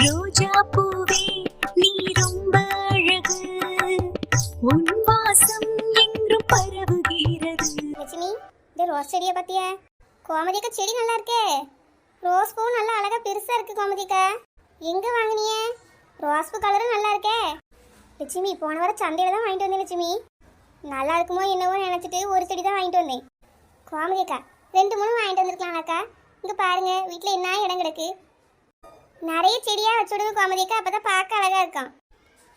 ரோஜா பூவே நீ ரொம்ப அழகு, உன் வாசம் எங்கும் பரவுகிறது. லட்சுமி, இந்த ரோஸ் செடியை பார்த்தியா? கோமதிக்கா செடி நல்லா இருக்கே. ரோஸ் பூ நல்லா அழகா பெருசா இருக்கு கோமதிக்கா. எங்க வாங்கினிய? ரோஸ் பூ கலரும் நல்லா இருக்கே. லட்சுமி, போன வாரம் சந்தையில தான் வாங்கிட்டு வந்தேன் லட்சுமி. நல்லா இருக்குமோ என்னவோ நினைச்சிட்டு ஒரு செடி தான் வாங்கிட்டு வந்தேன். கோமதிக்கா 2-3 வாங்கிட்டு வந்திருக்கலாம்க்கா. இங்க பாருங்க, வீட்டுல என்ன இடம் கிடக்கு. நிறைய செடியா வச்சுடுங்க கோமதிக்கா, அப்பதான் பார்க்க அழகா இருக்கும்.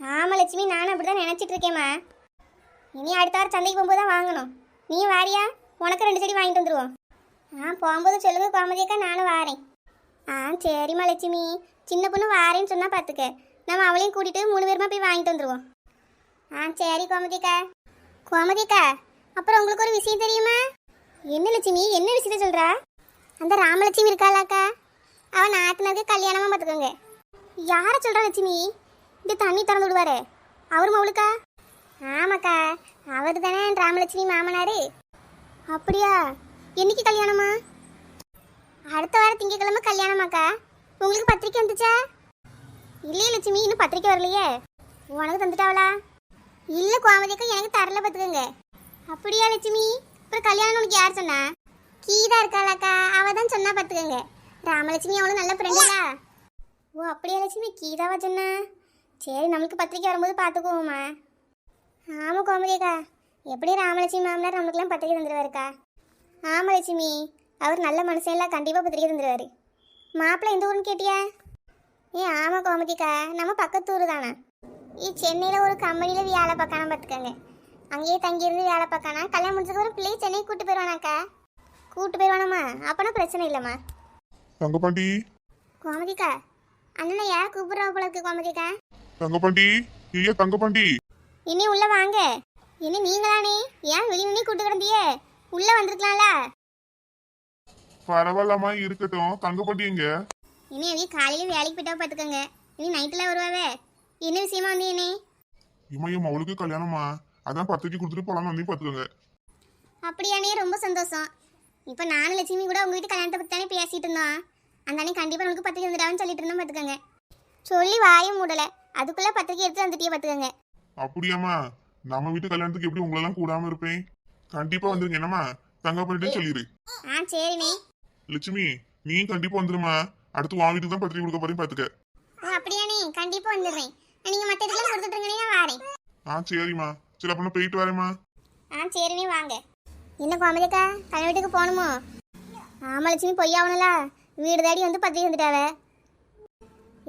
ஆமா லட்சுமி, நானும் அப்படிதான் நினைச்சிட்டு இருக்கேம்மா. இனி அடுத்த வாரம் சந்தைக்கு போகும்போது தான் வாங்கணும். நீ வாரியா? உனக்கு 2 செடி வாங்கிட்டு வந்துடுவோம். போகும்போது சொல்லுங்க கோமதிக்கா, நானும் வாரேன். சரிம்மா லட்சுமி. சின்ன பொண்ணு வாரேன்னு சொன்னா பார்த்துக்க, நம்ம அவளையும் கூட்டிட்டு 3 பேருமா போய் வாங்கிட்டு வந்துடுவோம். சரி கோமதிக்கா. கோமதிக்கா, அப்புறம் உங்களுக்கு ஒரு விஷயம் தெரியுமா? என்ன லட்சுமி, என்ன விஷயத்த சொல்றா? அந்த ராமலட்சுமி இருக்காளாக்கா, அவன் நாட்டினருக்கு கல்யாணமா பார்த்துக்கோங்க. யார சொல்றா லட்சுமி? இந்த தண்ணி திறந்து விடுவாரு அவரு மவுளுக்கா? ஆமாக்கா, அவரு தானே ராமலட்சுமி மாமனாரு. அப்படியா? என்னைக்கு கல்யாணமா? அடுத்த வாரம் திங்கக்கிழமை கல்யாணமாக்கா. உங்களுக்கு பத்திரிக்கை வந்துச்சா? இல்லையே லட்சுமி, இன்னும் பத்திரிக்கை வரலையே. உனக்கு தந்துட்டாவளா? இல்லை கோமதிக்கா, எனக்கு தரல பார்த்துக்கோங்க. அப்படியா லட்சுமி? அப்புறம் கல்யாணம் உனக்கு யார் சொன்னா? கீதா இருக்காளாக்கா, அவ தான் சொன்னா பார்த்துக்கோங்க. ராமலட்சுமி அவளும் நல்ல ஃப்ரெண்டுங்களா? ஓ அப்படியா லட்சுமி, கீதாவா சொன்னா? சரி, நம்மளுக்கு பத்திரிக்கை வரும்போது பார்த்துக்குவோம்மா. ஆமாம் கோமதிக்கா, எப்படி ராமலட்சுமி மாமனார் நம்மளுக்குலாம் பத்திரிக்கை தந்துடுவாருக்கா? ஆமாம் லட்சுமி, அவர் நல்ல மனுஷன்லாம் கண்டிப்பாக பத்திரிக்கை தந்துடுவார். மாப்பிள்ளை எந்த ஊருன்னு கேட்டியா? ஆமாம் கோமதிக்கா, நம்ம பக்கத்தூர் தானே. சென்னையில் ஒரு கம்பெனியில் வேலை பார்க்கானா பார்த்துக்கோங்க. அங்கேயே தங்கியிருந்து வேலை பார்க்கானா. கல்யாணம் முடிச்சதுக்கப்புறம் பிள்ளையை சென்னை கூட்டு போயிடுவானாக்கா. கூட்டு போயிடுவானாம்மா? அப்போனா பிரச்சனை இல்லைம்மா. தங்கப்பாண்டி. கோமதிக்கா, அண்ணனை யார் கூப்பிடுறா போல இருக்கு கோமதிக்கா? தங்கப்பாண்டி, ஐயா தங்கப்பாண்டி. இனி உள்ள வாங்க. இனி நீங்களானே? ஏன் வெளியே கூட்டு கிடந்தியே? உள்ள வந்திருக்கலாம்ல. பரவாயில்லம்மா, இருக்கட்டும். தங்கப்பாண்டி எங்க? இனி அவைய காலையில வேலைக்கு போயிட்டா பார்த்துக்கோங்க. இனி நைட்டில் வருவாவே. என்ன விஷயமா வந்து இனி? இம்மையும் அவளுக்கு கல்யாணமா, அதான் பத்திரிக்கை கொடுத்துட்டு போலான்னு வந்து பார்த்துக்கோங்க. அப்படியானே, ரொம்ப சந்தோஷம். இப்போ நானும் லட்சுமி கூட உங்க வீட்டு கல்யாணத்தை பற்றி தானே பேசிட்டு இருந்தோம். அந்த அன்னைக்கு கண்டிப்பாக நமக்கு பத்திரிக்கை வந்துடான்னு சொல்லிட்டு இருந்தோம் பார்த்துக்கோங்க. சொல்லி வாயும் மூடலை, அதுக்குள்ளே பத்திரிக்கை எடுத்து வந்துட்டியே பார்த்துக்கோங்க. அப்படியாம்மா? நம்ம வீட்டு கல்யாணத்துக்கு எப்படி உங்களெல்லாம் கூடாம இருப்பேன்? கண்டிப்பா வந்துருங்க. என்னம்மா தங்கப்பாண்டி சொல்லிடு. சரிண்ணே. லட்சுமி, நீயும் கண்டிப்பா வந்துருமா. அடுத்து உன் வீட்டுக்கு தான் பத்திரிக்கை கொடுக்க போறேன் பார்த்துக்க. அப்படியானே, கண்டிப்பாக வந்துடுறேன். நீங்க மற்ற இடத்துல கொடுத்துட்ருங்கண்ணே, நான் வாரேன். சரிம்மா. சரி, அப்ப நான் போயிட்டு வரேம்மா. சரிண்ணே, வாங்க. என்ன கோமதிக்கா, கல்யாண வீட்டுக்கு போகணுமோ? ராமலட்சுமி பொய்யாவணும்ல, வீடு தேடி வந்து பத்திரிக்கை வந்துட்டாவ.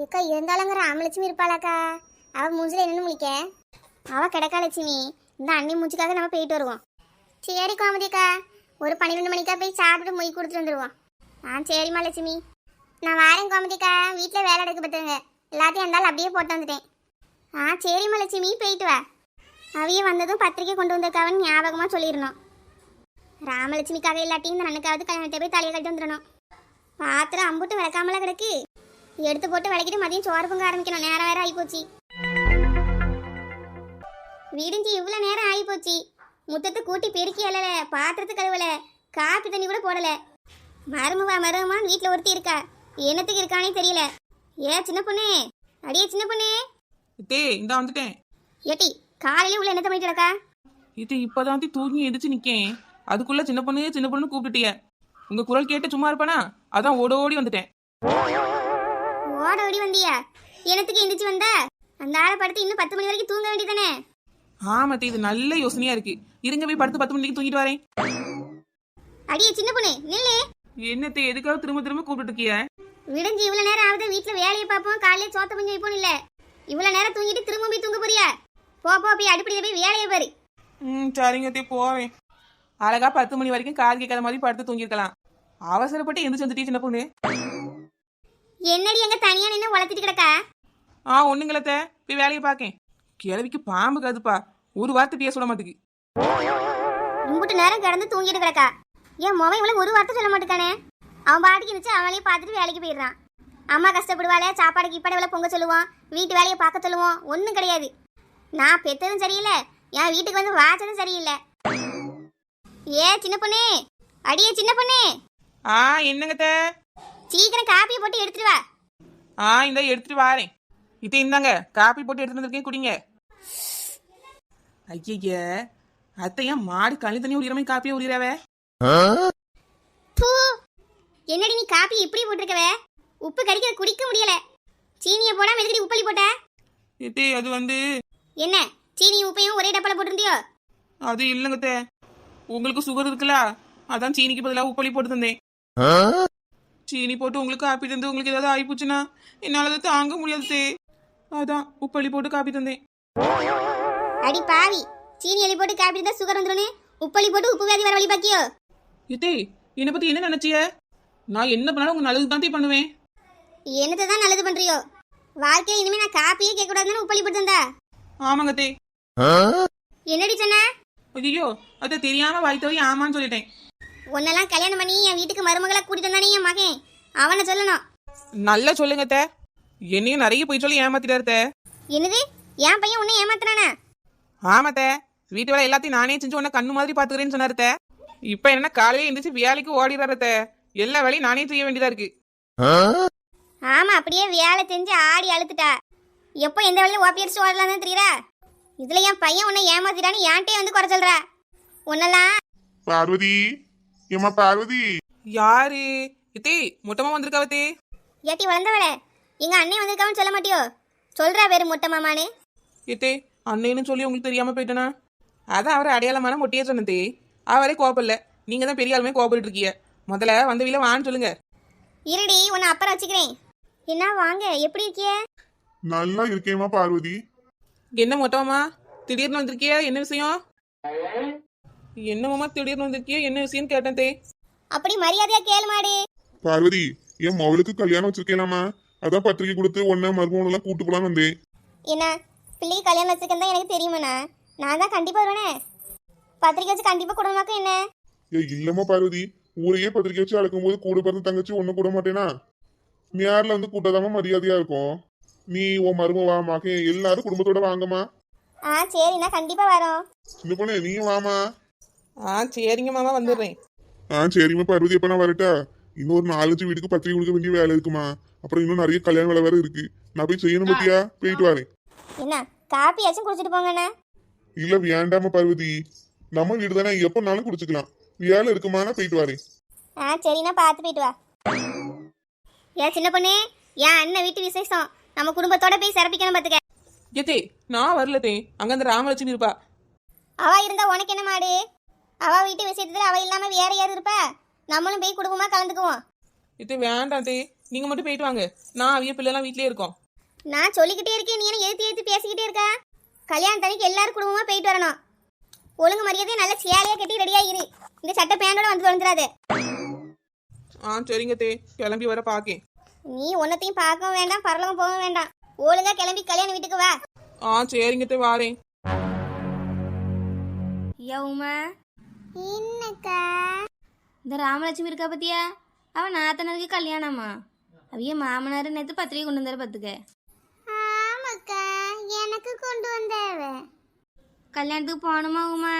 ஏக்கா, இருந்தாலுங்க ராமலட்சுமி இருப்பாளாக்கா? அவள் மூஞ்சில் என்னன்னு முழிக்க? அவள் கிடக்கா லட்சுமி. இந்த அண்ணி மூஞ்சிக்காக நம்ம போயிட்டு வருவோம். சரி கோமதிக்கா, ஒரு 12 மணிக்கா போய் சாப்பிட்டு மொய் கொடுத்துட்டு வந்துடுவோம். சரிம்மா லட்சுமி. நான் வாரேன் கோமதிக்கா, வீட்டில் வேலை எடுக்க பார்த்துங்க. எல்லாத்தையும் இருந்தாலும் அப்படியே போட்டு வந்துட்டேன். சரிம்மா லட்சுமி, போயிட்டு வா. அவைய வந்ததும் பத்திரிக்கை கொண்டு வந்திருக்காவன்னு ஞாபகமாக சொல்லிடணும். ராமலட்சுமிக்காக இல்லாட்டியும் இந்த அண்ணனுக்காவது கல்யாணத்தை போய் தலையை கட்டி வந்துடணும். பாத்திரம் அம்புட்டு விளக்காமலாம் கிடக்கு. எடுத்து போட்டு விளக்கிட்டு மதியம் சோறு பொங்க ஆரம்பிக்கணும். நேரம் வேற ஆகிப்போச்சு. விடிஞ்சு இவ்வளோ நேரம் ஆகிப்போச்சு. முத்தத்தை கூட்டி பெருக்கி எழல, பாத்திரத்து கழுவல, காப்பி தண்ணி கூட போடல. மருமமான்னு வீட்டில் ஒருத்தி இருக்கா. என்னத்துக்கு இருக்கானே தெரியல. சின்ன பொண்ணே, அடியே சின்ன பொண்ணே. இந்த வந்துட்டேன். ஏட்டி, காலையில உள்ள என்னத்த பண்ணிட்டு இருக்கா? இது இப்பதான் தூங்கி எதிர்த்து நிக்கேன். அதுக்குள்ள சின்ன பொண்ணு கூப்பிட்டுட்டிய. உங்க குரல் கேட்டு சும்மா இருப்பானா, அதான் ஓடோடி வந்துட்டேன். ஓடோடி வந்தியா? என்னத்துக்கு எந்திரிச்சு வந்த? அந்த ஆளை படுத்து இன்னும் 10 மணி வரைக்கும் தூங்க வேண்டியதானே? ஆமாத்தி, இது நல்ல யோசனையா இருக்கு. இருங்க, போய் படுத்து 10 மணிக்கு தூங்கிட்டு வரேன். அடியே சின்ன பொண்ணு, நில்லு. என்னத்தை எதுக்காக திரும்ப திரும்ப கூப்பிட்டு இருக்கிய? விடிஞ்சு இவ்வளவு நேரம் ஆகுது, வீட்டுல வேலையை பார்ப்போம், காலையில சோத்த கொஞ்சம் வைப்போம். இல்ல இவ்வளவு நேரம் தூங்கிட்டு திரும்ப போய் தூங்க போறியா? போ போய் அடுப்படியில போய் வேலையை பாரு. சரிங்க, போவேன். அழகா 10 மணி வரைக்கும் காது கேட்காத மாதிரி படுத்து தூங்கிருக்கலாம். அவசரப்பட்டு எந்திரிச்சு வந்துட்டே சின்ன பொண்ணு. என்னடி எங்க தனியா நின்று உளத்திட்டு கிடக்கா? ஒண்ணுங்களத்த, போய் வேலையை பாக்கேன். கிழவிக்கு பாம்பு காதுப்பா, ஒரு வார்த்தை பேச சொல்ல மாட்டுக்கு. இம்புட்டு நேரம் கிடந்து தூங்கிட்டு கிடக்கா. என் மொபைல் இவ்வளவு ஒரு வார்த்தை சொல்ல மாட்டுக்கானே. அவன் பாட்டுக்கு இருந்துச்சு, அவளையும் பார்த்துட்டு வேலைக்கு போயிடுறான். அம்மா கஷ்டப்படுவாளே, சாப்பாடு கீப்பாடு எவ்வளோ பொங்க சொல்லுவோம், வீட்டு வேலையை பார்க்க சொல்லுவோம். ஒன்றும் கிடையாது. நான் பெற்றதும் சரியில்லை, என் வீட்டுக்கு வந்து வாச்சதும் சரியில்லை. சின்ன பொண்ணே, அடியே சின்ன பொண்ணே. என்னங்கத்த? சீக்கிரம் காப்பியை போட்டு எடுத்துட்டு வா. இந்த எடுத்துட்டு வாரேன். இத்தே இந்தாங்க காப்பி போட்டு எடுத்துட்டு வந்திருக்கேன், குடிங்க. ஐய அத்தையா மாடு கண்ணி தண்ணி உரியாம காப்பியே உரியாவே. பூ, என்னடி நீ காப்பி இப்படி போட்டிருக்கவே? உப்பு கறிக்க குடிக்க முடியல. சீனியை போடாம எதுக்கடி உப்பள்ளி போட்ட? இத்தே அது வந்து என்ன சீனி உப்பையும் ஒரே டப்பால போட்டிருந்தியோ? அது இல்லைங்கத்தே, உங்களுக்கு சுகர் இருக்குல்ல, அதான் சீனிக்கு பதிலாக உப்பளி போட்டு தந்தேன். சீனி போட்டு உங்களுக்கு காப்பி தந்து உங்களுக்கு ஏதாவது ஆயிப்போச்சுன்னா என்னால அதை தாங்க முடியாது. அதான் உப்பளி போட்டு காப்பி தந்தேன். அடி பாவி, சீனி எலி போட்டு காப்பி இருந்தா சுகர் வந்துடும், உப்பள்ளி போட்டு உப்பு வியாதி வர வழி பாக்கியோ? இத்தே என்னை பத்தி என்ன நினைச்சிய? நான் என்ன பண்ணாலும் உங்க நல்லது தான் பண்ணுவேன். என்னத்தை தான் நல்லது பண்றியோ? வாழ்க்கையில இனிமே நான் காப்பியே கேட்க கூடாதுன்னு உப்பள்ளி போட்டு தந்தா? ஆமாங்கத்தே. என்னடி சொன்ன? ஐயோ அதை தெரியாம வாய்த்தவரி ஆமான்னு சொல்லிட்டேன். உன்னெல்லாம் கல்யாணம் பண்ணி என் வீட்டுக்கு மருமகளை கூட்டிட்டு வந்தானே என் மகன், அவனை சொல்லணும். நல்லா சொல்லுங்கத்தே, என்னையும் நிறைய போய் சொல்லி ஏமாத்திட்டாருத்தே. என்னது, என் பையன் உன்னை ஏமாத்துறானா? ஆமாத்தே, வீட்டு வேலை எல்லாத்தையும் நானே செஞ்சு உன்னை கண்ணு மாதிரி பாத்துக்கிறேன்னு சொன்னாருத்தே. இப்ப என்ன காலையில எந்திரிச்சு வேலைக்கு ஓடிடுறாருத்தே. எல்லா வேலையும் நானே செய்ய வேண்டியதா இருக்கு. ஆமா, அப்படியே வேலை செஞ்சு ஆடி அழுத்துட்டா. எப்போ எந்த வேலையில ஓப்பி அடிச்சு ஓடலாம் தெரியுறா? இதுல என் பையன் உன்னை ஏமாத்திட்டான்னு என்கிட்டே வந்து குறை சொல்ற. உன்னெல்லாம் பார்வதி, ஏமா பார்வதி. யாரு இத்தே? மொட்டமா வந்திருக்காவத்தே. ஏட்டி வளர்ந்தவளே, எங்க அண்ணன் வந்திருக்கான்னு சொல்ல மாட்டியோ? சொல்றா வேறு மொட்டை மாமான்னு. இத்தே அண்ணன்னு சொல்லி உங்களுக்கு தெரியாம போயிட்டனா? அதான் அவரை அடையாளமான மொட்டையே சொன்னதே. அவரே கோபம் நீங்க தான் பெரிய ஆளுமே கோபப்பட்டு இருக்கீங்க. முதல்ல வந்த வீல வான்னு சொல்லுங்க. இருடி, உன்னை அப்புறம் வச்சுக்கிறேன். என்ன வாங்க, எப்படி இருக்கிய? நல்லா இருக்கேமா பார்வதி. என்ன மொட்டமா திடீர்னு வந்திருக்கிய? என்ன விஷயம்? என்னமாமா திடீர்னு வந்திருக்கிய? என்ன விஷயம் கேட்டேன் தே. அப்படி மரியாதையா கேளு மாடு. பார்வதி, என் மவளுக்கு கல்யாணம் வச்சிருக்கேலாமா, அதான் பத்திரிக்கை கொடுத்து ஒன்ன மருமகன் எல்லாம் கூட்டு போலாம் வந்தேன். என்ன பிள்ளைக்கு கல்யாணம் வச்சிருக்கேன் தான் எனக்கு தெரியுமாண்ணா? நான் தான் கண்டிப்பா வருவேனே. பத்திரிக்கை வச்சு கண்டிப்பா கொடுமாக்கும் என்ன? இல்லம்மா பார்வதி, ஊரையே பத்திரிக்கை வச்சு அழைக்கும் போது கூட பிறந்த தங்கச்சி ஒண்ணு கூட மாட்டேனா? நேரில் வந்து கூட்டதாம மரியாதையா இருக்கும். நீ உன் மருமவா மகன் எல்லாரும் குடும்பத்தோட வாங்கம்மா. சரிண்ணா, கண்டிப்பா வரோம். சின்ன பொண்ணு நீயும் வாமா. சரிங்க மாமா, வந்துடுறேன். சரிம்மா பார்வதி, எப்ப நான் வரட்டா? இன்னொரு 4-5 வீட்டுக்கு பத்திரிக்கை கொடுக்க வேண்டிய வேலை இருக்குமா. அப்புறம் இன்னும் நிறைய கல்யாண வேலை வேற இருக்கு. நான் போய் செய்யணும் பத்தியா, போயிட்டு வரேன். என்ன காப்பி ஆச்சும் குடிச்சிட்டு போங்கண்ணா. இல்ல வேண்டாம பார்வதி, நம்ம வீடு தானே, எப்பனாலும் குடிச்சுக்கலாம். வேலை இருக்குமானா போயிட்டு வரேன். சரிண்ணா, பார்த்து போயிட்டு வா. ஏன் சின்ன பொண்ணு, என் அண்ணன் வீட்டு விசேஷம், நம்ம குடும்பத்தோட போய் சிறப்பிக்கணும் பாத்துக்க. ஏத்தே நான் வரலத்தே, அங்க அந்த ராமலட்சுமி இருப்பா. அவ இருந்தா உனக்கு என்ன மாடு? அவ வீட்டு விஷயத்துல அவ இல்லாம வேற யாரு இருப்பா? நம்மளும் போய் குடும்பமா கலந்துக்குவோம். இத்தே வேண்டாம் தே, நீங்க மட்டும் போயிட்டு வாங்க. நான் அவிய பிள்ளைலாம் வீட்லயே இருக்கோம். நான் சொல்லிக்கிட்டே இருக்கேன், நீ என்ன எழுத்து பேசிக்கிட்டே இருக்கா? கல்யாணம் தனிக்கு எல்லாரும் குடும்பமா போயிட்டு வரணும். ஒழுங்கு மரியாதையை நல்ல சேலையா கட்டி ரெடியா இரு. இந்த சட்டை பேண்டோட வந்து தொலைஞ்சிடாது. சரிங்க தே, கிளம்பி வர பாக்கேன். நீ ஒன்னத்தையும் பார்க்கவும் வேண்டாம், பரலவும் போக வேண்டாம். ஒழுங்கா கிளம்பி கல்யாண வீட்டுக்கு வா. சரிங்க தே, வாரேன். உமா, என்னக்கா? இந்த ராமலட்சுமி இருக்கா பத்தியா? அவன் நாத்தனருக்கு கல்யாணமா? அவைய மாமனார் நேற்று பத்திரிகை கொண்டு வந்தாரு பார்த்துக்க. ஆமாக்கா, எனக்கு கொண்டு வந்தாவ. கல்யாணத்துக்கு போகணுமா உமா?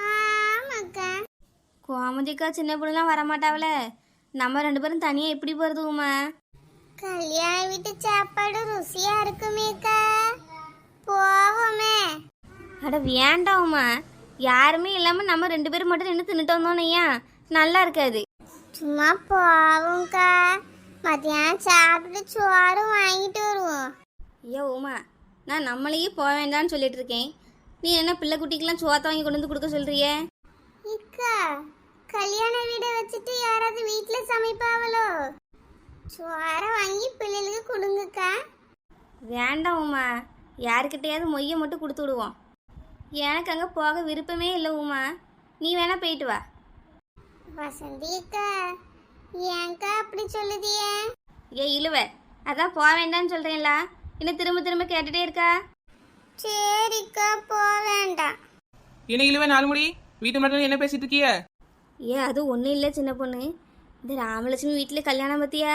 ஆமாக்கா. கோமதிக்கா சின்ன பொண்ணுலாம் வரமாட்டாவல, நம்ம 2 பேரும் தனியாக எப்படி போகிறது உமா? கல்யாண வீட்டு சாப்பாடு ருசியா இருக்குமேக்கா, போவோமே. அட வேண்டாம் உமா, யாருமே இல்லாமல் நம்ம 2 பேரும் மட்டும் நின்று தின்னுட்டு வந்தோன்னையா நல்லா இருக்காது. சும்மா போவோம்க்கா, மத்தியானம் சாப்பிட்டு சோறும் வாங்கிட்டு வருவோம். உமா, நான் நம்மளையே போக வேண்டாம்னு சொல்லிட்டு இருக்கேன். நீ என்ன பிள்ளை குட்டிக்கெல்லாம் சோத்தை வாங்கி கொண்டு வந்து கொடுக்க சொல்றியே? இக்கா, கல்யாண வீடை வச்சுட்டு யாராவது வீட்டுல சமைப்பாவளோ? சோற வாங்கி பிள்ளைகளுக்கு கொடுங்கக்கா. வேண்டாம் உமா, யாருக்கிட்டையாவது மொய்யை மட்டும் கொடுத்து விடுவோம். எனக்கு அங்கே போக விருப்பமே இல்லை உமா, நீ வேணா போயிட்டு வா. வசந்தி அக்கா, ஏன்க்கா அப்படி சொல்லுதியே? இழுவ, அதான் போக வேண்டாம்னு சொல்கிறேன்ல, இன்னும் திரும்ப திரும்ப கேட்டுட்டே இருக்கா? சரிக்கா, போக வேண்டாம். என்ன இழுவே 4 முடி வீட்டு மட்டும் என்ன பேசிட்டு இருக்கிய? அது ஒன்றும் இல்லை சின்ன பொண்ணு, இந்த ராமலட்சுமி வீட்டில் கல்யாணம் பற்றியா,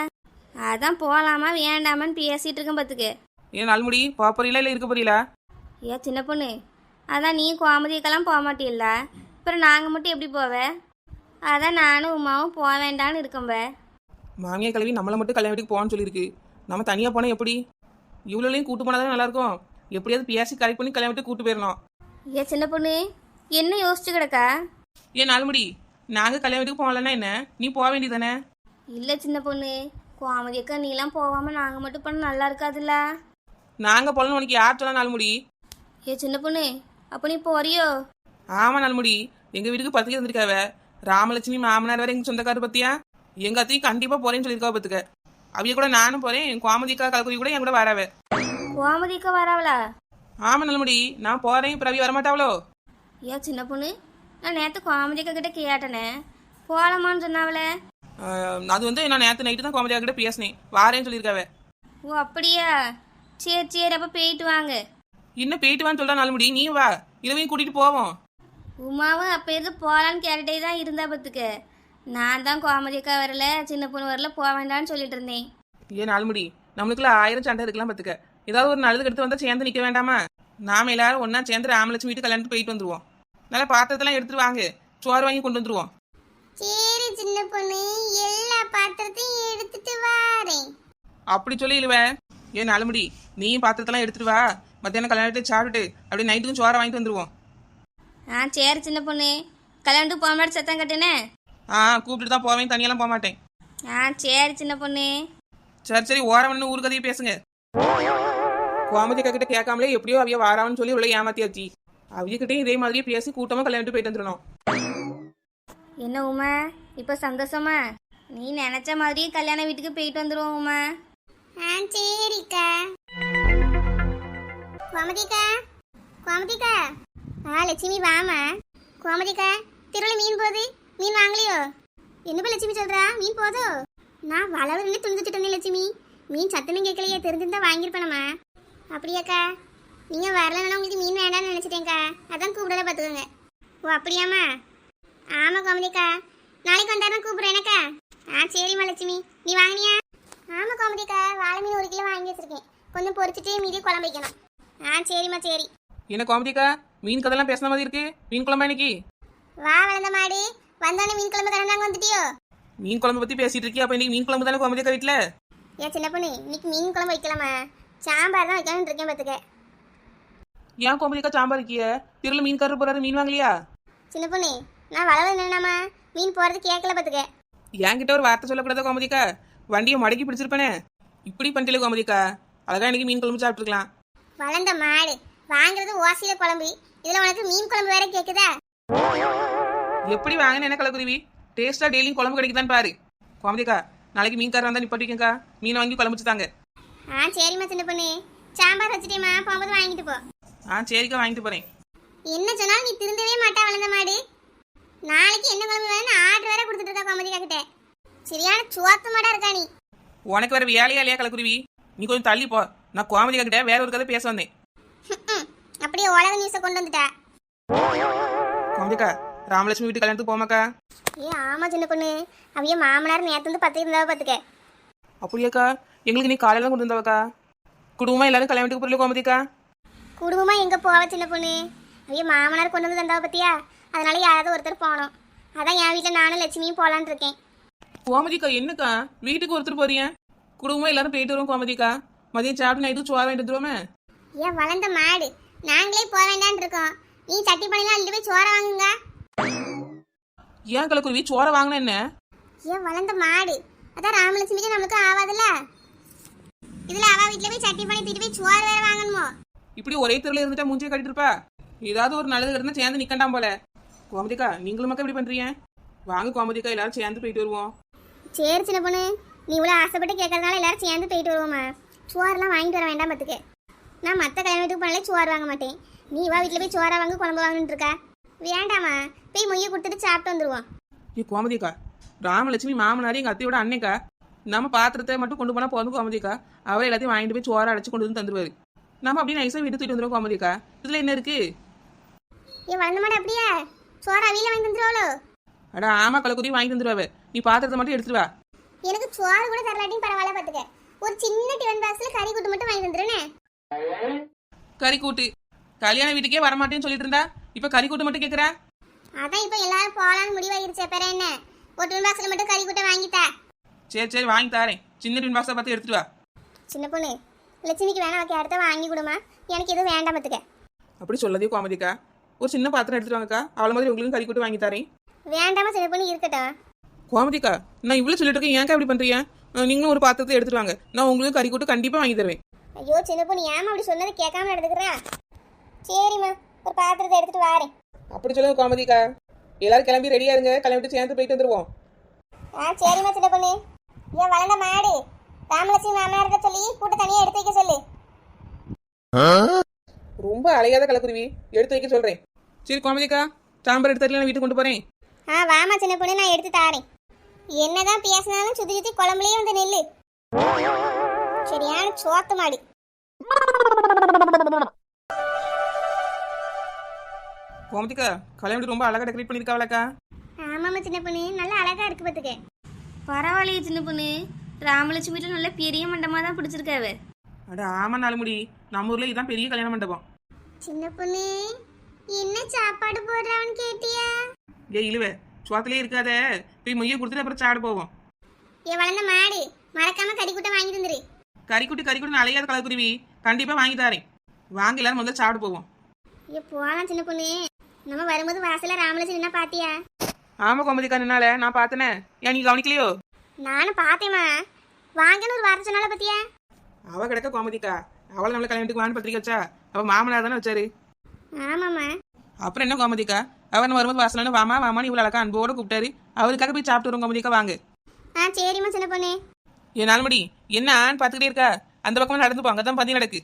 அதான் போகலாமா வேண்டாமான்னு பேசிகிட்டு இருக்கேன் பார்த்துக்க. ஏன் 4 முடி போறீங்களா இல்லை இருக்க போறீங்களா? சின்ன பொண்ணு, அதான் நீ கோமதிக்கெல்லாம் போக மாட்டீல்ல, அப்புறம் நாங்கள் மட்டும் எப்படி போவே? அதான் நானும் உமாவும் போக வேண்டான்னு இருக்கோம்ப. மாமியா கிளவி நம்மளை மட்டும் கல்யாண வீட்டுக்கு போவான்னு சொல்லியிருக்கு. நம்ம தனியா போனா எப்படி? இவ்வளோலையும் கூட்டு போனாதான் நல்லா இருக்கும். எப்படியாவது பேசி கரெக்ட் பண்ணி கல்யாணம் விட்டு கூட்டு போயிடணும். ஏன் சின்ன பொண்ணு என்ன யோசிச்சு கிடக்கா? ஏன் நாலுமுடி, நாங்க கல்யாண வீட்டுக்கு போகலன்னா என்ன, நீ போக வேண்டியதானே? இல்லை சின்ன பொண்ணு, கோமதி அக்கா நீலாம் போகாமல் நாங்கள் மட்டும் பண்ண நல்லா இருக்காதுல்ல. நாங்க போகலன்னு உனக்கு யார் சொன்னா நாலுமுடி? ஏ சின்ன பொண்ணு, அப்போ நீ போறியோ? ஆமா நாலுமுடி, எங்க வீட்டுக்கு பத்திரிக்கை வந்திருக்காவ. ராமலட்சுமி மாமனார் வேற எங்க சொந்தக்காரர் பத்தியா, எங்க அத்தையும் கண்டிப்பா போறேன்னு சொல்லியிருக்காவ பத்துக்க. அவைய கூட நானும் போறேன், கோமதிக்கா கலக்குறி கூட என் கூட வராவ. கோமதி அக்கா வராவளா? ஆமா நாலுமுடி, நான் போறேன், பிரவி வரமாட்டாவளோ? ஏன் சின்ன பொண்ணு, நான் நேற்று கோமதி அக்கா கிட்ட கேட்டனே, போகலாமான்னு சொன்னாவளே. அது வந்து நான் நேற்று நைட்டு தான் கோமதியா கிட்ட பேசினேன், வாரேன்னு சொல்லியிருக்காவ. ஓ அப்படியா? சரி சரி, அப்போ போயிட்டு வாங்க. இன்னும் போயிட்டு வான்னு சொல்றா நாலுமுடி, நீ வா, இளவையும் கூட்டிட்டு போவோம். உமாவும் அப்போ இருந்து போகலான்னு கேட்டுட்டே தான் இருந்தா பத்துக்க. நான் தான் கோமதி அக்கா வரல, சின்ன பொண்ணு வரல, போக வேண்டான்னு சொல்லிட்டு இருந்தேன். ஏன் நாலுமுடி, நம்மளுக்குள்ள 1000 சண்டை இருக்கலாம் பத்துக்க. ஏதாவது ஒரு நல்லதுக்கு எடுத்து வந்தா சேர்ந்து நிக்க வேண்டாமா? நாம எல்லாரும் ஒன்னா சேர்ந்து ராமலட்சுமி வீட்டு கல்யாணத்துக்கு போயிட்டு வந்துருவோம். நல்லா பாத்திரத்தெல்லாம் எடுத்துட்டு வாங்க, சோறு வாங்கி கொண்டு வந்துருவோம். சரி சின்ன பொண்ணு, எல்லா பாத்திரத்தையும் எடுத்துட்டு வாரேன். அப்படி சொல்லி இழுவேன். ஏன் நாலுமுடி, நீயும் பாத்திரத்தெல்லாம் எடுத்துட்டு வா, மத்தியானம் கல்யாணத்தை சாப்பிட்டுட்டு அப்படியே நைட்டுக்கும் சோறை வாங்கிட்டு வந்துருவோம். சரி சின்ன பொண்ணு, கல்யாணத்துக்கு போக மாட்டேன் சத்தம் கட்டுனே. கூப்பிட்டு தான் போவேன், தனியெல்லாம் போக மாட்டேன். சரி சின்ன பொண்ணு. சரி சரி, ஓரவன்னு ஊரு கதையை பேசுங்க. கோமதி கிட்ட கேட்காமலே எப்படியோ அவைய வாராவன்னு சொல்லி இவ்வளோ ஏமாத்தியாச்சு. அவையக்கிட்டையும் இதே மாதிரியே பேசி கூட்டமா கல்யாணத்துக்கு போயிட்டு வந்துடணும். என்ன உமா, இப்போ சந்தோஷமா? நீ நினைச்ச மாதிரியே கல்யாண வீட்டுக்கு போயிட்டு வந்துடுவோம் உமா. சரிக்கா. கோமதிக்கா, கோமதிக்கா. லட்சுமி வாமா. கோமதிக்கா, திருவிழா மீன் போகுது, மீன் வாங்கலையோ? என்னப்பா லட்சுமி சொல்றா, மீன் போதோ? நான் வளவன்னு துணிச்சுட்டு இருந்தேன் லட்சுமி, மீன் சத்தனும் கேட்கலையே, தெரிஞ்சிருந்தா வாங்கியிருப்பேனம்மா. அப்படியாக்கா, நீங்க வரலன்னா உங்களுக்கு மீன் வேண்டாம்னு நினைச்சிட்டேங்க்கா, அதான் கூப்பிடல பார்த்துக்கோங்க. ஓ அப்படியாம்மா? ஆமா கோமதிக்கா, நாளைக்கு வந்தாருன்னா கூப்பிடுறேனக்கா. சரிம்மா லட்சுமி, நீ வாங்கினியா? ஆமா கோமதிக்கா, வாழை மீன் 1 கிலோ வாங்கி வச்சிருக்கேன், கொஞ்சம் பொரிச்சிட்டு மீதி குழம்பு வைக்கணும். சரிம்மா சரி. என்ன கோமதிக்கா, மீன் கதெல்லாம் பேசுன மாதிரி இருக்கு, மீன் குழம்பு இன்னைக்கு? வா வளர்ந்த மாடு, வந்தோடனே மீன் குழம்பு தரண்டாங்க வந்துட்டியோ? மீன் குழம்பு பத்தி பேசிட்டு இருக்கியா? அப்ப இன்னைக்கு மீன் குழம்பு தானே கோமதிக்கா வீட்டுல? ஏன் சின்ன பொண்ணு, இன்னைக்கு மீன் குழம்பு வைக்கலாமா? சாம்பார் தான் வைக்கலாம்னு இருக்கேன் பார்த்துக்க. ஏன் கோமதிக்கா சாம்பார் இருக்கிய? திருல மீன் கரு போறாரு, மீன் வாங்கலையா? சின்ன பொண்ணு, நான் வளவு என்னம்மா மீன் போறது கேட்கல பார்த்துக்க. என்கிட்ட ஒரு வார்த்தை சொல்லக்கூடாதா கோமதிக்கா? வண்டியை மடக்கி பிடிச்சிருப்பேனே, இப்படி பண்ணிட்டே கோமதிக்கா. அழகா இன்னைக்கு மீன் குழம்பு சாப்பிட்டுருக்கலாம். வளர்ந்த மாடு வாங்குறது ஓசியில குழம்பு, இதுல உனக்கு மீன் குழம்பு வேற கேக்குதா? எப்படி வாங்கின என்ன கலக்குருவி, டேஸ்டா டெய்லியும் குழம்பு கிடைக்குதான்னு பாரு. கோமதிக்கா, நாளைக்கு மீன்காரன் வந்தா நிப்பாட்டிக்கா, மீன் வாங்கி குழம்பு வச்சுதாங்க. சரிம்மா சின்ன பொண்ணு, சாம்பார் வச்சுட்டேம்மா, போகும்போது வாங்கிட்டு போ. சரிக்கா, வாங்கிட்டு போறேன். என்ன சொன்னாலும் நீ திருந்தவே மாட்டா வளர்ந்த மாடு. நாளைக்கு என்ன குழம்பு வேணும்னு ஆர்டர் வேற கொடுத்துட்டு இருக்கா கோமதிக்கா கிட்ட. சரியான சுவாத்து மாடா இருக்கா நீ. உனக்கு வேற வேலையா இல்லையா கலக்குருவி? நீ கொஞ்சம் தள்ளி போ, நான் கோமதிக்கா கிட்ட வேற ஒரு கதை பேச வந்தேன். அப்படியே உலக நியூஸை கொண்டு வந்துட்டா. கோமதிக்கா, ராமலட்சுமி வீட்டு கல்யாணத்துக்கு போமாக்கா? ஆமா சின்ன பொண்ணு, அவைய மாமனார் நேத்து வந்து 10 இருந்தா பாத்துக்க. அப்படியாக்கா, எங்களுக்கு நீ காலையில கொண்டு வந்தவக்கா. குடும்பமா எல்லாரும் கல்யாணத்துக்கு போறல கோமதிக்கா? குடும்பமா எங்க போவ சின்ன பொண்ணு, அவைய மாமனார் கொண்டு வந்து தந்தாவ பத்தியா, அதனால யாராவது ஒருத்தர் போனோம். அதான் என் வீட்டுல நானும் லட்சுமியும் போலான்னு இருக்கேன். கோமதிக்கா என்னக்கா வீட்டுக்கு ஒருத்தர் போறீங்க? குடும்பமா எல்லாரும் போயிட்டு வரோம் கோமதிக்கா, மதியம் சாப்பிட்டு நைட்டு சோறு வாங்கிட்டு வந்துருவோமே. ஏன் வளர்ந்த மாடு, நாங்களே போக வேண்டான்னு இருக்கோம், நீ சட்டி பண்ணிலாம் அள்ளிட்டு போய் சோற வாங்குங்க. ஏன் கலக்குருவி, சோறை வாங்கின என்ன? ஏன் வளர்ந்த மாடு, அதான் ராமலட்சுமிக்கு நமக்கு ஆவாதுல்ல, இதுல அவ வீட்டுல போய் சட்டி பண்ணி தூக்கிட்டு போய் சோறு வேற வாங்கணுமோ? இப்படி ஒரே தெருல இருந்துட்டா மூஞ்சியை கட்டிட்டு இருப்பா. ஏதாவது ஒரு நல்லது இருந்தா சேர்ந்து நிக்கண்டாம் போல. கோமதிக்கா, நீங்களும் மக்கா இப்படி பண்றீங்க? வாங்க கோமதிக்கா, எல்லாரும் சேர்ந்து போயிட்டு வருவோம். சரி சின்ன பொண்ணு, நீ இவ்வளவு ஆசைப்பட்டு கேட்கறதுனால எல்லாரும் சேர்ந்து போயிட்டு வருவோமா. சோறுலாம் வாங்கிட்டு வர வேண்டாம் பத்துக்கு. நான் மற்ற கல்யாணத்துக்கு போனாலே சோறு வாங்க மாட்டேன், நீ வா வீட்டில் போய் சோறா வாங்க குழம்பு வாங்கன்னு இருக்கா. வேண்டாமா, போய் மொய்யை கொடுத்துட்டு சாப்பிட்டு வந்துடுவோம். கோமதிக்கா, ராமலட்சுமி மாமனாரி எங்க அத்தையோட அன்னைக்கா, நம்ம பாத்திரத்தை மட்டும் கொண்டு போனா போதும் கோமதிக்கா. அவர் எல்லாத்தையும் வாங்கிட்டு போய் சோற அடைச்சு கொண்டு வந்து தந்துருவாரு. நம்ம அப்படியே நைஸா வீட்டு தூக்கிட்டு வந்துடுவோம் கோமதிக்கா. இதுல என்ன இருக்கு? வளர்ந்த மாடு அப்படியே சோறு அவியில வாங்கி தந்துருவாளோ? அடா ஆமா கலக்குருவி, வாங்கி தந்துருவாரு. நீ பாத்திரத்தை மட்டும் எடுத்துட்டு வா. எனக்கு சோறு கூட தரலாட்டியும் பரவாயில்ல பாத்துக்க, ஒரு சின்ன டிஃபன் பாக்ஸ்ல கறி கூட்டு மட்டும் வாங்கி தந்துருனே. கறி கூட்டு கல்யாண வீட்டுக்கே வரமாட்டேன்னு சொல்லிட்டு இருந்தா, இப்ப கறி கூட்டு மட்டும் கேக்குற? அதான் இப்ப எல்லாரும் போலான்னு முடிவாயிருச்சே, பேர என்ன ஒரு டிஃபன் பாக்ஸ்ல மட்டும் கறி கூட்ட வாங்கிட்டா. சரி சரி, வாங்கி தாரேன். சின்ன டின் பாக்ஸை பார்த்து எடுத்துட்டு வா. சின்ன பொண்ணு லட்சுமிக்கு வேணா வைக்க அடுத்த வாங்கி கொடுமா, எனக்கு எதுவும் வேண்டாம் பார்த்துக்க. அப்படி சொல்லாதே கோமதிக்கா. ஒரு சின்ன பாத்திரம் எடுத்துட்டு வாங்கக்கா, அவளை மாதிரி உங்களுக்கும் கறி கூட்டு வாங்கி தரேன். வேண்டாமா சின்ன பொண்ணு, இருக்கட்டும். கோமதிக்கா, நான் இவ்வளோ சொல்லிட்டு இருக்கேன், ஏன்க்கா இப்படி பண்றீங்க? நீங்களும் ஒரு பாத்திரத்தை எடுத்துட்டு வாங்க, நான் உங்களுக்கு கறி கூட்டு கண்டிப்பா வாங்கி தருவேன். ஐயோ சின்ன பொண்ணு, ஏமா அப்படி சொன்னதை கேட்காம நடந்துக்கிறா? சரிம்மா, ஒரு பாத்திரத்தை எடுத்துட்டு வாரேன். அப்படி சொல்லுங்க கோமதிக்கா. எல்லாரும் கிளம்பி ரெடியா இருங்க, கிளம்பிட்டு சேர்ந்து போயிட்டு வந்துருவோம். சரிம்மா சின்ன பொண்ணு. ஏன் வளர்ந்த மாடு ராமலட்சுமி மாமனார்கிட்ட சொல்லி கூட்ட தனியாக எடுத்து வைக்க சொல்லு. ரொம்ப அலையாத கலக்குருவி, எடுத்து வைக்க சொல்றேன். சரி கோமதிக்கா, சாம்பார் எடுத்து நான் வீட்டுக்கு கொண்டு போறேன். வாமா சின்ன பொண்ணு, நான் எடுத்து தாரேன். என்னதான் பேசினாலும் சுத்தி சுத்தி குழம்புலயே வந்து நெல்லு. சரியான சோத்து மாடு. கோமதிக்கா, கல்யாணம் ரொம்ப அழகா டெக்கரேட் பண்ணிருக்காவலக்கா. ஆமாம்மா சின்ன பொண்ணு, நல்லா அழகா இருக்கு பார்த்துக்க. பரவாயில்லையே சின்ன பொண்ணு, ராமலட்சுமி வீட்டில் நல்ல பெரிய மண்டபமாக தான் பிடிச்சிருக்காவ. அட ஆமா நாலுமுடி, நம்ம ஊர்ல இதான் பெரிய கல்யாண மண்டபம். சின்ன பொண்ணு, என்ன சாப்பாடு போடுறான்னு கேட்டியா? ஏ இழுவ, சுவாத்திலே இருக்காத, போய் மொய்ய கொடுத்துட்டு அப்புறம் சாப்பிட போவோம். ஏ வளர்ந்த மாடு, மறக்காம கறி கூட்ட வாங்கி தந்துரு. கறிக்குட்டி அலையாத கலக்குருவி, கண்டிப்பா வாங்கி தாரேன். வாங்க எல்லாரும் முதல்ல சாப்பிட போவோம். ஏ போலாம் சின்ன பொண்ணு, நம்ம வரும்போது வாசல்ல ராமலட்சுமி என்ன பாத்தியா? ஆமா கோமதிக்கா, நின்னால நான் பார்த்தனே, ஏன் நீ கவனிக்கலையோ? நானும் பார்த்தேம்மா, வாங்கன்னு ஒரு வார்த்தை சொன்னால பத்தியா? அவ கிடக்க கோமதிக்கா, அவளை நம்மள கல்யாணத்துக்கு வான்னு பத்திரிக்கை வச்சா, அவ மாமனார் தானே வச்சாரு. ஆமாம்மா. அப்புறம் என்ன கோமதிக்கா, அவன் வரும்போது வாசலான வாமா வாமான்னு இவ்வளோ அழகா அன்போட கூப்பிட்டாரு. அவருக்காக போய் சாப்பிட்டு வரும் கோமதிக்கா, வாங்க. சரிம்மா சின்ன பொண்ணு. ஏன் நாலுமடி, என்ன ஆன்னு பார்த்துக்கிட்டே இருக்கா? அந்த பக்கமா நடந்து போங்க, தான் பந்தி நடக்கு.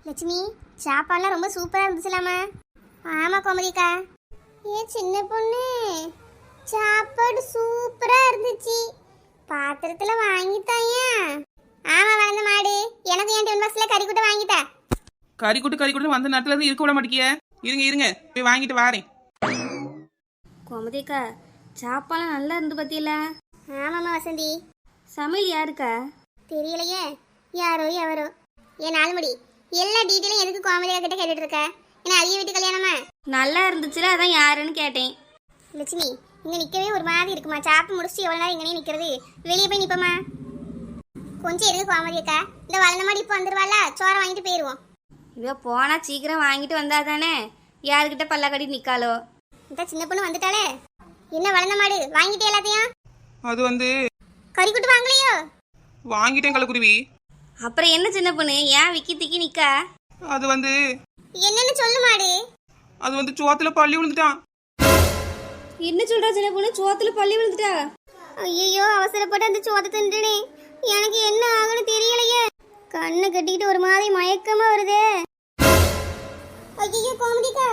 லட்சுமி, சாப்பாடுலாம் ரொம்ப சூப்பரா இருந்துச்சுலாமா? ஆமா கோமதிக்கா. சின்ன பொண்ணு, சாப்பாடு சூப்பரா இருந்துச்சு, பாத்திரத்துல வாங்கித்தாயா? ஆமா வளர்ந்த மாடு, எனக்கு என் டிஃபன் பாக்ஸ்ல கறி கூட்ட வாங்கிட்டா. கறிக்கூட்டு வந்த நேரத்துல இருந்து இருக்க விட மாட்டேங்கிய. இருங்க போய் வாங்கிட்டு வாரேன். கோமதிக்கா, சாப்பாடுலாம் நல்லா இருந்து பத்தியில. ஆமாம்மா வசந்தி. சமையல் யாருக்கா? தெரியலையே, யாரோ எவரோ. ஏன் நாலுமடி, எல்லா டீட்டெயிலும் எதுக்கு கோமதியா கிட்ட கேட்டுட்டு இருக்க? ஏன்னா அரிய வீட்டு கல்யாணமா? நல்லா இருந்துச்சுல, அதான் யாருன்னு கேட்டேன். லட்சுமி, இங்க நிக்கவே ஒரு மாதிரி இருக்குமா, சாப்பிட்டு முடிச்சுட்டு எவ்வளவு நேரம் இங்கனே நிக்கிறது? வெளியே போய் நிப்பமா. கொஞ்சம் இருக்கு கோமதியக்கா, இந்த வளர்ந்த மாடி இப்போ வந்துருவாள, சோறை வாங்கிட்டு போயிருவோம். இவ போனா சீக்கிரம் வாங்கிட்டு வந்தா தானே, யாருக்கிட்ட பல்ல கட்டி நிக்காளோ. இந்த சின்ன பொண்ணு வந்துட்டாளே. என்ன வளர்ந்த மாடு, வாங்கிட்டே எல்லாத்தையும்? அது வந்து கறி கூட்டு வாங்கலையோ? வாங்கிட்டேன் கலக்குருவி. அப்புறம் என்ன சின்ன பொண்ணு, ஏன் விக்கி திக்கி நிக்கா? அது வந்து என்னன்னு சொல்லு மாடு. அது வந்து சோத்துல பள்ளி விழுந்துட்டான். என்ன சொல்றா சின்ன பொண்ணு, சோத்துல பள்ளி விழுந்துட்டா? ஐயோ, அவசரப்பட்டு அந்த சோத்தை தின்றுனே, எனக்கு என்ன ஆகுன்னு தெரியலையே. கண்ணை கட்டிக்கிட்டு ஒரு மாதிரி மயக்கமா வருதே. ஐயோ கோமதிக்கா,